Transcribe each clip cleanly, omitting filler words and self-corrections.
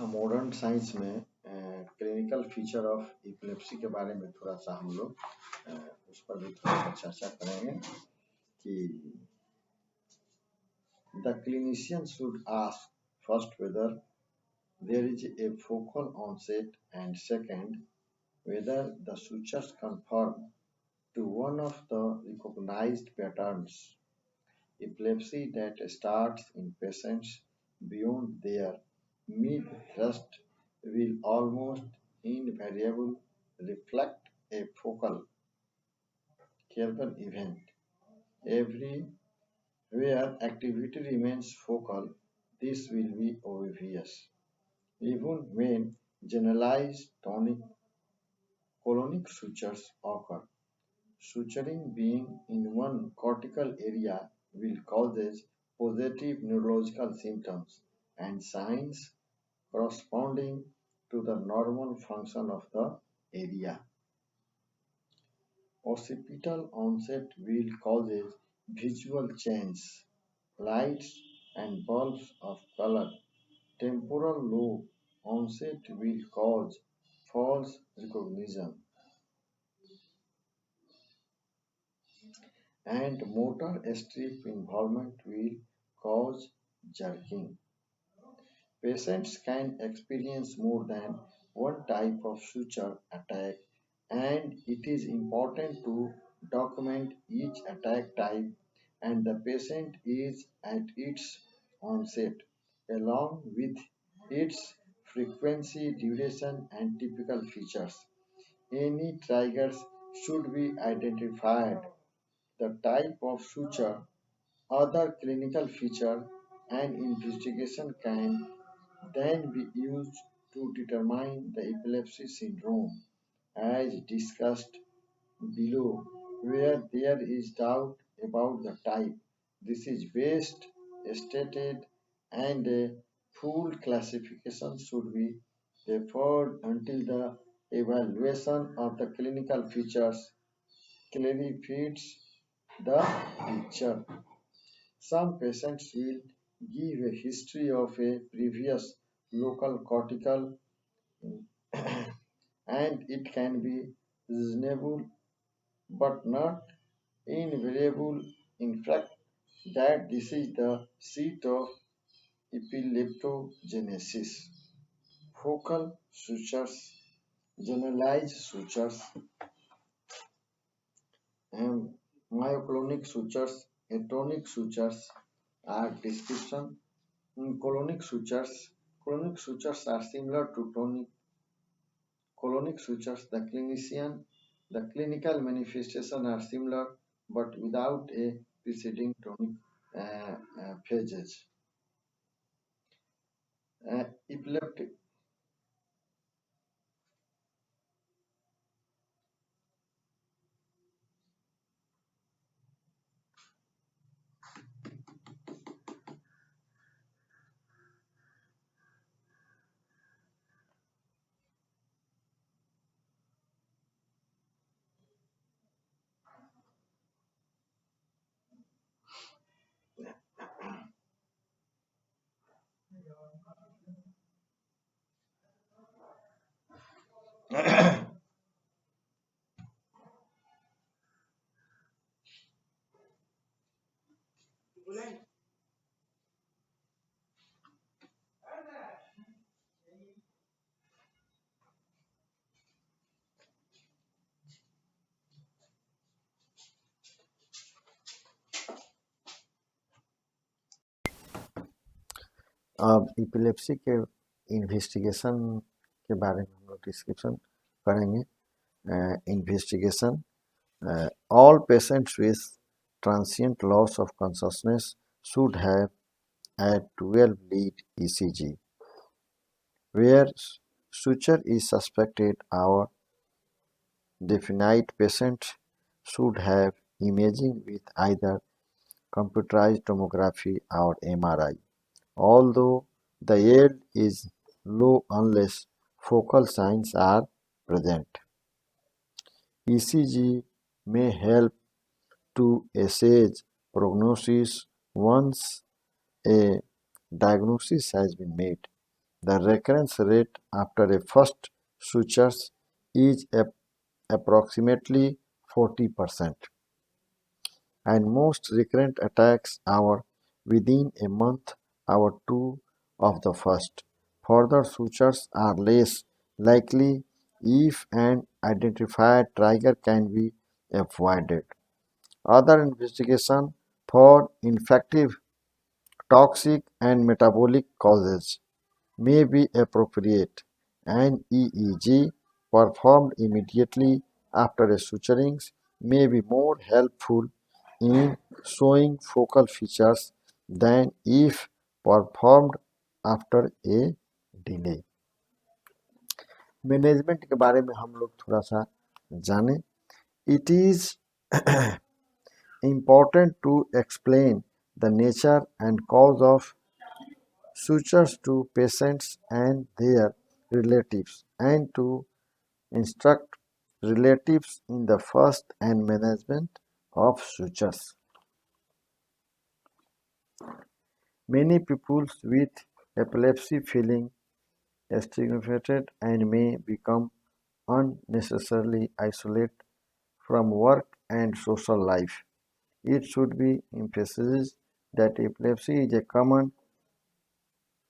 Modern science में clinical feature of epilepsy के बारे में थोड़ा सा हम लोग उस पर भी थोड़ा सा चर्चा करेंगे कि the clinician should ask first whether there is a focal onset and second whether the sutures conform to one of the recognized patterns. Epilepsy that starts in patients beyond their mid-thrust will almost invariably reflect a focal carpal event. Everywhere activity remains focal, this will be obvious. Even when generalized tonic colonic sutures occur, suturing being in one cortical area will cause positive neurological symptoms and signs corresponding to the normal function of the area. Occipital onset will cause visual change, lights and bulbs of color. Temporal lobe onset will cause false recognition, and motor strip involvement will cause jerking. Patients can experience more than one type of suture attack, and it is important to document each attack type and the patient is at its onset, along with its frequency, duration, and typical features. Any triggers should be identified, the type of suture, other clinical feature, and investigation can then be used to determine the epilepsy syndrome as discussed below, where there is doubt about the type. This is best stated and a full classification should be deferred until the evaluation of the clinical features clarifies the picture. Some patients will give a history of a previous local cortical and it can be reasonable but not invariable in fact that this is the seat of epileptogenesis. Focal sutures, generalized sutures, and myoclonic sutures, atonic sutures are description. Colonic sutures are similar to tonic colonic sutures. The clinical manifestations are similar but without a preceding tonic phases. Epileptic. अब epilepsy के investigation के बारे में हम लोग description करेंगे. Investigation. All patients with transient loss of consciousness should have a 12-lead ECG. Where suture is suspected, our definite patient should have imaging with either computerized tomography or MRI. Although the yield is low unless focal signs are present. ECG may help to assess prognosis once a diagnosis has been made. The recurrence rate after a first sutures is approximately 40%, and most recurrent attacks are within a month or two of the first. Further sutures are less likely if an identified trigger can be avoided. Other investigation for infective, toxic, and metabolic causes may be appropriate. An EEG performed immediately after a suturing may be more helpful in showing focal features than if performed after a delay. Management के बारे में हम लोग थोड़ा सा जाने. It is important to explain the nature and cause of sutures to patients and their relatives, and to instruct relatives in the first and management of sutures. Many people with epilepsy feeling stigmatized and may become unnecessarily isolated from work and social life. It should be emphasized that epilepsy is a common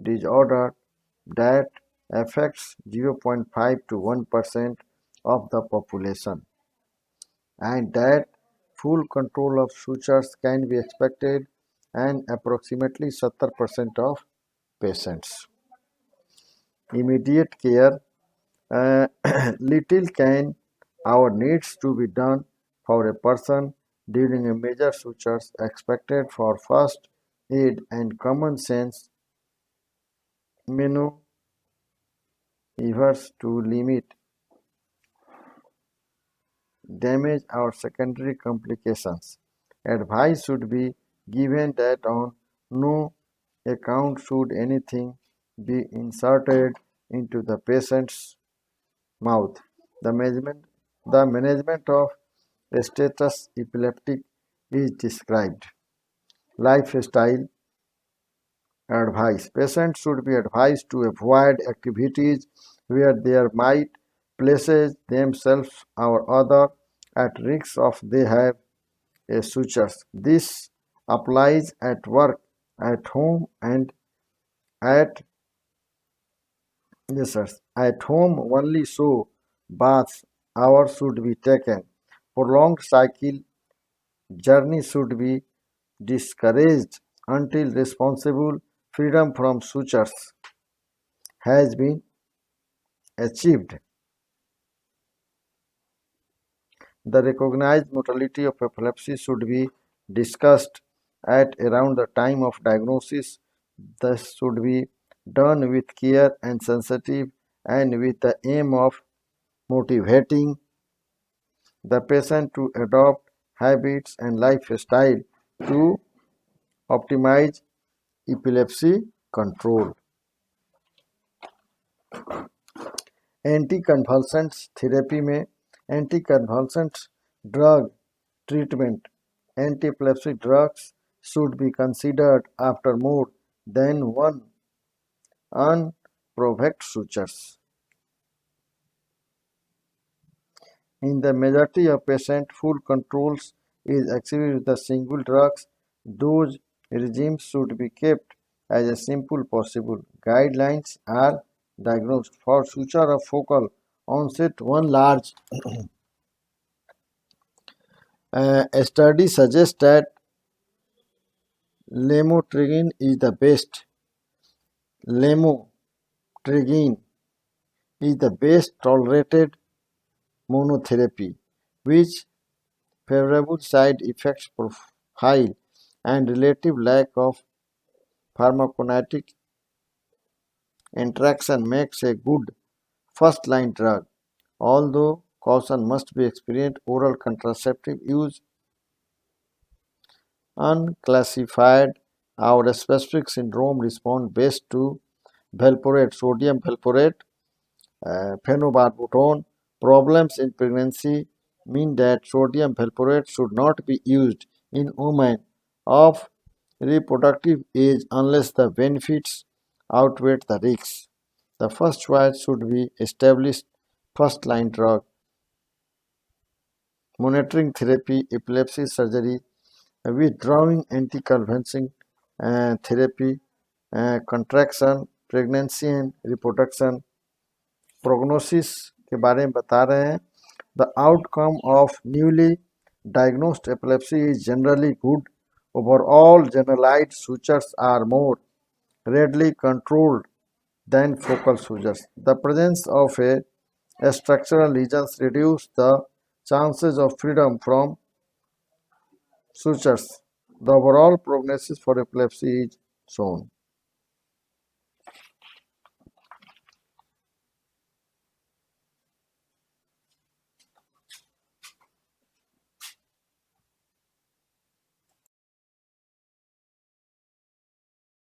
disorder that affects 0.5 to 1% of the population, and that full control of sutures can be expected in approximately 70% of patients. Immediate care, uh, little can or needs to be done for a person during a major sutures expected for first aid and common sense maneuvers to limit damage or secondary complications. Advice should be given that on no account should anything be inserted into the patient's mouth. The management, the management of status epileptic is described. Lifestyle advice. Patients should be advised to avoid activities where they might places themselves or other at risk of they have a sutures. This applies at work, at home, and at yes, sir. At home only so baths hours should be taken. Prolonged cycle journey should be discouraged until responsible freedom from sutures has been achieved. The recognized mortality of epilepsy should be discussed at around the time of diagnosis. This should be done with care and sensitive and with the aim of motivating the patient to adopt habits and lifestyle to optimize epilepsy control. Anticonvulsants therapy में anticonvulsants drug treatment, anti-epileptic drugs should be considered after more than one unprovoked sutures. In the majority of patients, full controls is achieved with the single drugs. Those regimes should be kept as simple possible. Guidelines are diagnosed for suture of focal onset. One large study suggests that lamotrigine is the best. Lamotrigine is the best tolerated monotherapy, which favorable side effects profile and relative lack of pharmacokinetic interaction makes a good first-line drug. Although caution must be experienced, oral contraceptive use unclassified our specific syndrome respond best to valproate, sodium valproate, phenobarbital. Problems in pregnancy mean that sodium valproate should not be used in women of reproductive age unless the benefits outweigh the risks. The first choice should be established first line drug, monitoring therapy, epilepsy surgery, withdrawing anticonvulsant therapy, contraction, pregnancy and reproduction, prognosis के बारे में बता रहे हैं. The outcome of newly diagnosed epilepsy is generally good. Overall, generalized sutures are more readily controlled than focal sutures. The presence of a structural lesions reduce the chances of freedom from sutures. The overall prognosis for epilepsy is shown.